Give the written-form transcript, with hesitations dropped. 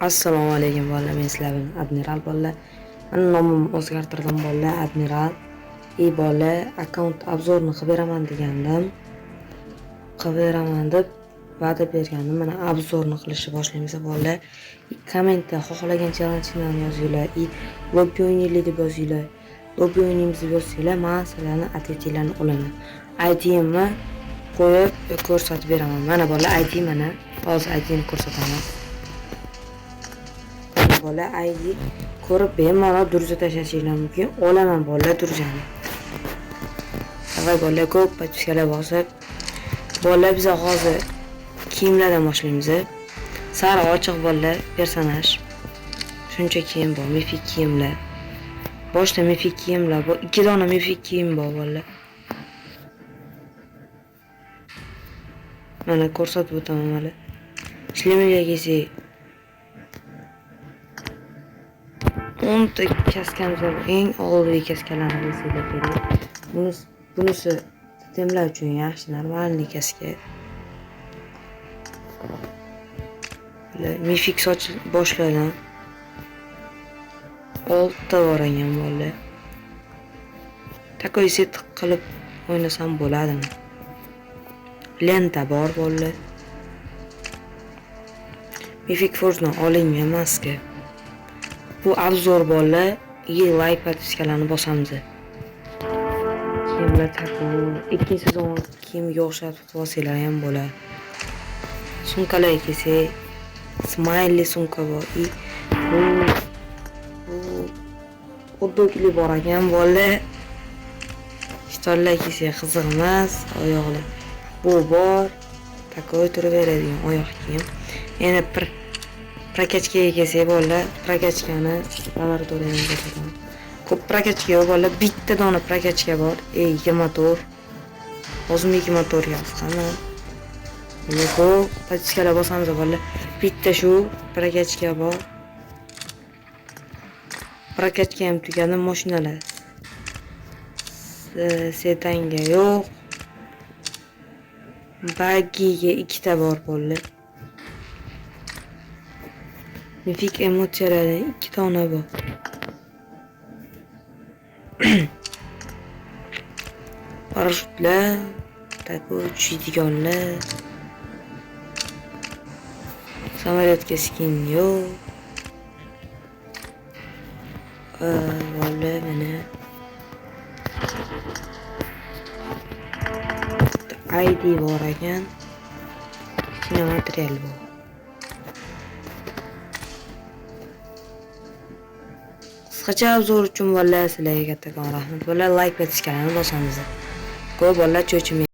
Assalomu alaykum bolalar, men sizlar bilan Admiral bolalar. Meni nomimni o'zgartirdim bolalar, Admiral. Bolalar, akkaunt obzorni qilib beraman degandim. Qilib beraman deb va'da bergandim. Mana obzorni qilishni boshlaymiz bolalar. Kommentda xohlagan challenjlarni yozinglar. Lobby o'ynaylik deb yozinglar. Lobby o'ynaymiz deb yozsanglar, men sizlarni atletlarni olaman. ID'imni qo'yib ko'rsatib beraman. Mana bolalar, ID mana. Hozir ID'ni ko'rsataman. Bola ID ko'rib bemalol durza tashlashingiz mumkin. Olaman bolalar durzani. Davay bolalar, ko'p podpiskalar bosib. Bolalar, biz hozir kiyimlardan boshlaymiz. Sariq ochiq bolalar, personaj. Shuncha kiyim bor, mifik kiyimlar. Boshda mifik kiyimlar bor, 2 dona mifik kiyim bor bolalar. Mana ko'rsatib o'taman mana. Ishlaymiga kelsak 10 ta kaskamiz bor. Eng oldingi kaskalarni bilsanglar kerak. Bunisi temlar uchun yaxshi, normalniy kaska. Mifik soch boshladan 6 ta bor ekan bolalar. Takoy set qilib o'ynasam bo'ladimi? Lenta bor bolalar. Mifik Force'dan olingan maska. Bu obzor bolalar, like podpiskalarni bosamiz. Kiyimlar takoy, 2-sezon kiyimiga o'xshatib qilsanglar ham bo'ladi. Sumkalar kelsak, smiley sumka bor. Bu xuddi bor ekan bolalar. Shtonlar kelsak qiziq emas, oyoqlar. Bu bor, takoy turib beradigan oyoq kiyim. Yana prokachkaga kelsak bolalar, prokachkani laboratoriyani ko'rsataman. Ko'p prokachka bolalar, bitta dona prokachka bor. 2 motor. Hozir 2 motor yoqqan. Yo'q, podpiskalar bosamiz bolalar. Bitta shu prokachka bor. Prokachka ham tugadi, mashinalar. Setanga yo'q. Bagiga 2 ta bor bolalar. Mifik emotsiyalardan 2 dona bor. Parashutlar, takoy uchadiganlar. Samolyotga skin yo'q. Bolalar mana ID bor ekan. Kichkina material bor. Qisqacha obzor uchun bolalar, sizlarga kattakon rahmat. Bolalar, like podpiskalarni bosamiz. Ko'p bolalar cho'chimang.